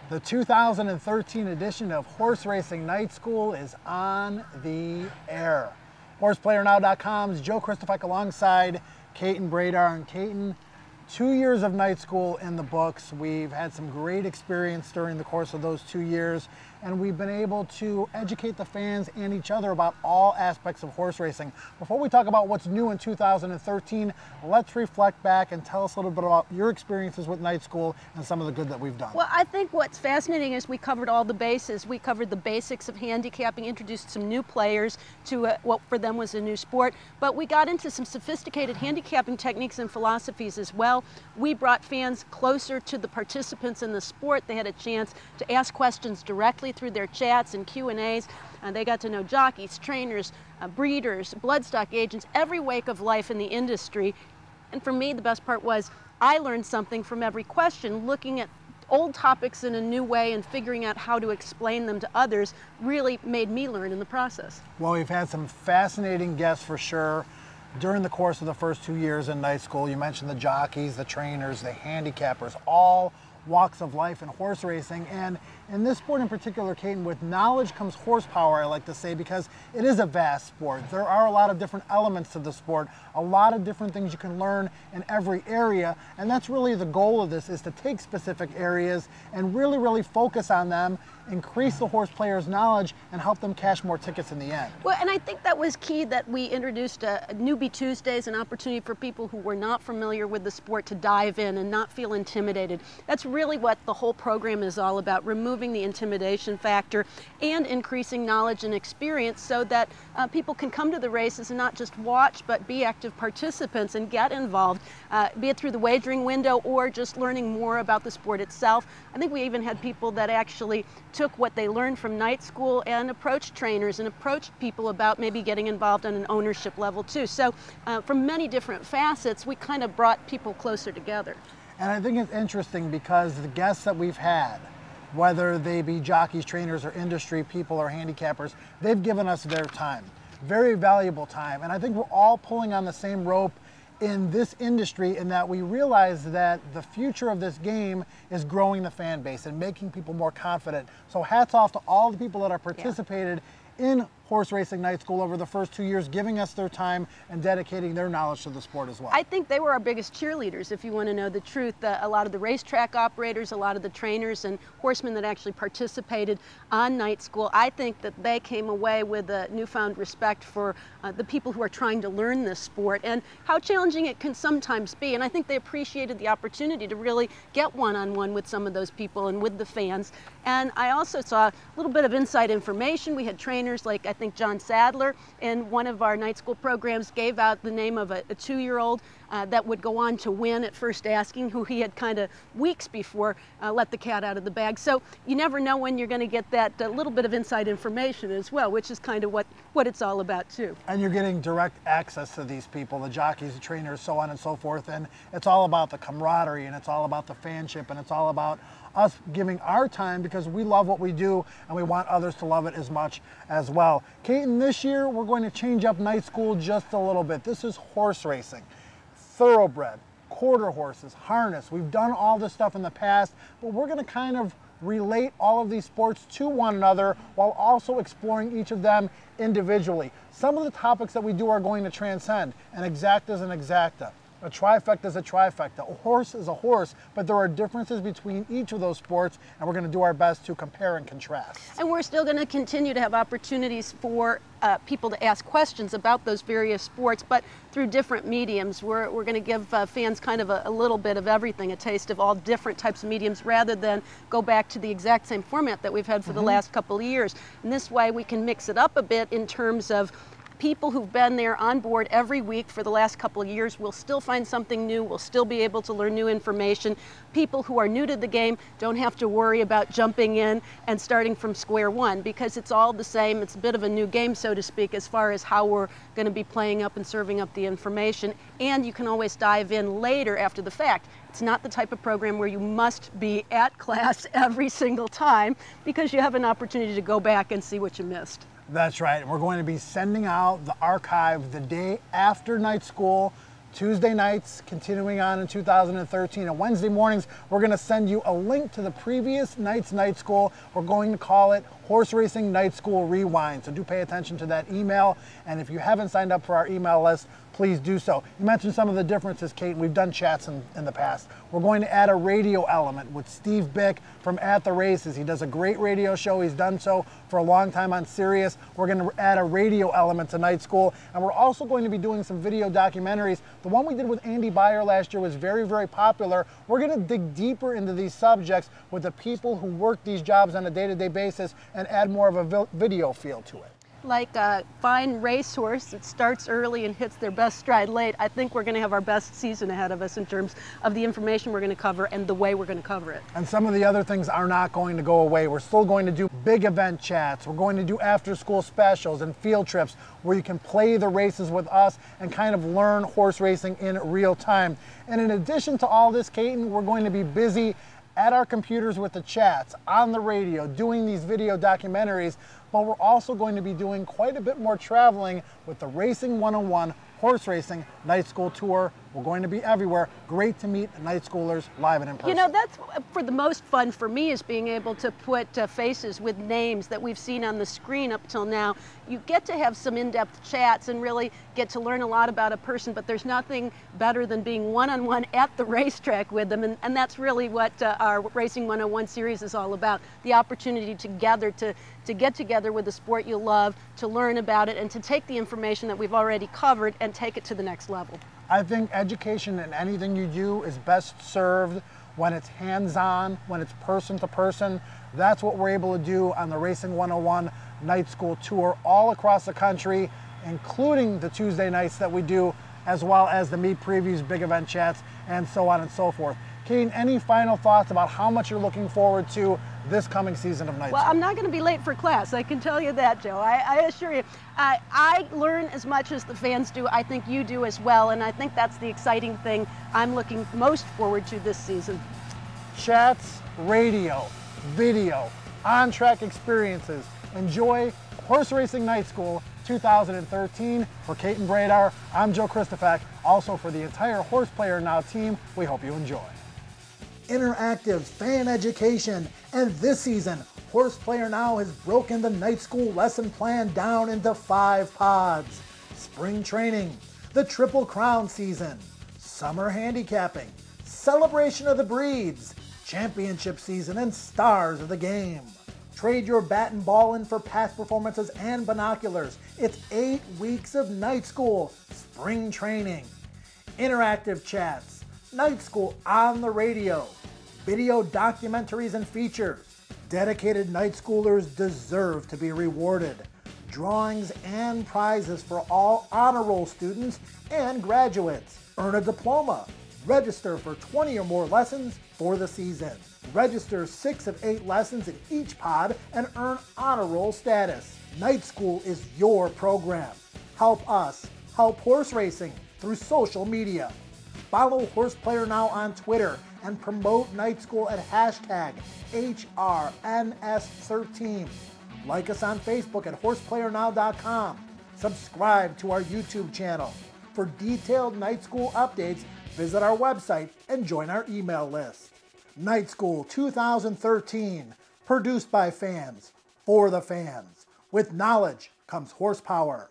The 2013 edition of Horse Racing Night School is on the air. HorsePlayerNow.com's Joe Christopher alongside Caton Bradar. And Caton, 2 years of night school in the books. We've had some great experience during the course of those 2 years, and we've been able to educate the fans and each other about all aspects of horse racing. Before we talk about what's new in 2013, let's reflect back and tell us a little bit about your experiences with night school and some of the good that we've done. Well, I think what's fascinating is we covered all the bases. We covered the basics of handicapping, introduced some new players to what for them was a new sport, but we got into some sophisticated handicapping techniques and philosophies as well. We brought fans closer to the participants in the sport. They had a chance to ask questions directly through their chats and Q&As. They got to know jockeys, trainers, breeders, bloodstock agents, every wake of life in the industry. And for me, the best part was I learned something from every question. Looking at old topics in a new way and figuring out how to explain them to others really made me learn in the process. Well, we've had some fascinating guests for sure during the course of the first 2 years in night school. You mentioned the jockeys, the trainers, the handicappers, all walks of life in horse racing. And in this sport in particular, Caton, with knowledge comes horsepower, I like to say, because it is a vast sport. There are a lot of different elements to the sport, a lot of different things you can learn in every area, and that's really the goal of this, is to take specific areas and really focus on them, increase the horse player's knowledge, and help them cash more tickets in the end. Well, and I think that was key, that we introduced a Newbie Tuesdays, an opportunity for people who were not familiar with the sport to dive in and not feel intimidated. That's really what the whole program is all about, removing the intimidation factor and increasing knowledge and experience so that people can come to the races and not just watch, but be active participants and get involved, be it through the wagering window or just learning more about the sport itself. I think we even had people that actually took what they learned from night school and approached trainers and approached people about maybe getting involved on an ownership level too. So from many different facets, we kind of brought people closer together. And I think it's interesting because the guests that we've had, whether they be jockeys, trainers, or industry people or handicappers, they've given us their time, very valuable time. And I think we're all pulling on the same rope in this industry, in that we realize that the future of this game is growing the fan base and making people more confident. So hats off to all the people that are participated in Horse Racing Night School over the first 2 years, giving us their time and dedicating their knowledge to the sport as well. I think they were our biggest cheerleaders, if you want to know the truth. A lot of the racetrack operators, a lot of the trainers and horsemen that actually participated on night school, I think that they came away with a newfound respect for the people who are trying to learn this sport and how challenging it can sometimes be. And I think they appreciated the opportunity to really get one-on-one with some of those people and with the fans. And I also saw a little bit of inside information. We had trainers like, I think John Sadler in one of our night school programs gave out the name of a 2-year-old that would go on to win at First Asking, who he had kind of weeks before let the cat out of the bag. So you never know when you're going to get that little bit of inside information as well, which is kind of what it's all about too. And you're getting direct access to these people, the jockeys, the trainers, so on and so forth. And it's all about the camaraderie, and it's all about the fanship, and it's all about us giving our time because we love what we do and we want others to love it as much as well. Caton, this year we're going to change up night school just a little bit. This is horse racing, thoroughbred, quarter horses, harness. We've done all this stuff in the past, but we're going to kind of relate all of these sports to one another while also exploring each of them individually. Some of the topics that we do are going to transcend. An exacta is an exacta. A trifecta is a trifecta. A horse is a horse, but there are differences between each of those sports, and we're going to do our best to compare and contrast. And we're still going to continue to have opportunities for people to ask questions about those various sports, but through different mediums. We're going to give fans kind of a little bit of everything, a taste of all different types of mediums, rather than go back to the exact same format that we've had for the last couple of years. And this way we can mix it up a bit in terms of people who've been there on board every week for the last couple of years will still find something new, will still be able to learn new information. People who are new to the game don't have to worry about jumping in and starting from square one, because it's all the same. It's a bit of a new game, so to speak, as far as how we're going to be playing up and serving up the information. And you can always dive in later after the fact. It's not the type of program where you must be at class every single time, because you have an opportunity to go back and see what you missed. That's right. We're going to be sending out the archive the day after night school Tuesday nights, continuing on in 2013, and Wednesday mornings, we're going to send you a link to the previous night's night school. We're going to call it Horse Racing Night School Rewind, so do pay attention to that email, and if you haven't signed up for our email list, please do so. You mentioned some of the differences, Kate. We've done chats in the past. We're going to add a radio element with Steve Bick from At the Races. He does a great radio show. He's done so for a long time on Sirius. We're going to add a radio element to Night School, and we're also going to be doing some video documentaries. The one we did with Andy Beyer last year was very, very popular. We're going to dig deeper into these subjects with the people who work these jobs on a day-to-day basis and add more of a video feel to it. Like a fine racehorse that starts early and hits their best stride late, I think we're going to have our best season ahead of us in terms of the information we're going to cover and the way we're going to cover it. And some of the other things are not going to go away. We're still going to do big event chats. We're going to do after-school specials and field trips where you can play the races with us and kind of learn horse racing in real time. And in addition to all this, Caton, we're going to be busy at our computers with the chats, on the radio, doing these video documentaries, but we're also going to be doing quite a bit more traveling with the Racing 101 Horse Racing Night School Tour. We're going to be everywhere. Great to meet night schoolers live and in person. You know, that's for the most fun for me, is being able to put faces with names that we've seen on the screen up till now. You get to have some in-depth chats and really get to learn a lot about a person, but there's nothing better than being one-on-one at the racetrack with them, and that's really what our Racing 101 series is all about. The opportunity to get together with the sport you love, to learn about it, and to take the information that we've already covered and take it to the next level. I think education in anything you do is best served when it's hands-on, when it's person-to-person. That's what we're able to do on the Racing 101 Night School Tour all across the country, including the Tuesday nights that we do, as well as the meet previews, big event chats, and so on and so forth. Caton, any final thoughts about how much you're looking forward to this coming season of Night School? Well, I'm not going to be late for class, I can tell you that, Joe. I assure you. I learn as much as the fans do. I think you do as well, and I think that's the exciting thing I'm looking most forward to this season. Chats, radio, video, on-track experiences. Enjoy Horse Racing Night School 2013. For Caton Bradar, I'm Joe Christofak. Also for the entire Horse Player Now team, we hope you enjoy. Interactive fan education, and this season, Horse Player Now has broken the Night School lesson plan down into 5 pods. Spring training, the Triple Crown season, summer handicapping, celebration of the breeds, championship season, and stars of the game. Trade your bat and ball in for past performances and binoculars. It's 8 weeks of Night School, spring training, interactive chats, Night School on the radio, video documentaries and features. Dedicated night schoolers deserve to be rewarded. Drawings and prizes for all honor roll students and graduates. Earn a diploma. Register for 20 or more lessons for the season. Register 6 of 8 lessons in each pod and earn honor roll status. Night School is your program. Help us help horse racing through social media. Follow Horse Player Now on Twitter and promote Night School at hashtag HRNS13. Like us on Facebook at horseplayernow.com. Subscribe to our YouTube channel. For detailed Night School updates, visit our website and join our email list. Night School 2013, produced by fans, for the fans. With knowledge comes horsepower.